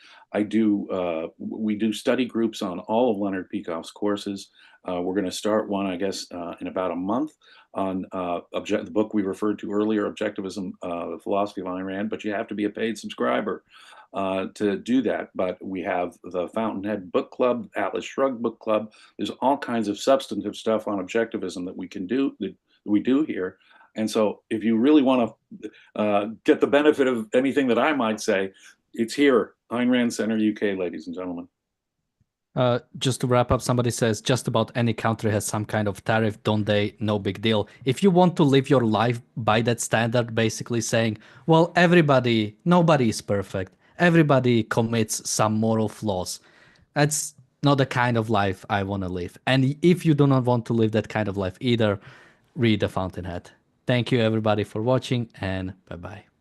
we do study groups on all of Leonard Peikoff's courses. We're going to start one, I guess, in about a month on the book we referred to earlier, Objectivism, the Philosophy of Ayn Rand, but you have to be a paid subscriber to do that. But we have the Fountainhead Book Club, Atlas Shrugged Book Club. There's all kinds of substantive stuff on objectivism that we can do, that we do here. And so if you really want to get the benefit of anything that I might say, it's here, Ayn Rand Center UK, ladies and gentlemen. Just to wrap up, somebody says just about any country has some kind of tariff, don't they? No big deal. If you want to live your life by that standard, basically saying, well, nobody is perfect. Everybody commits some moral flaws. That's not the kind of life I want to live. And if you do not want to live that kind of life either, read The Fountainhead. Thank you everybody for watching, and bye-bye.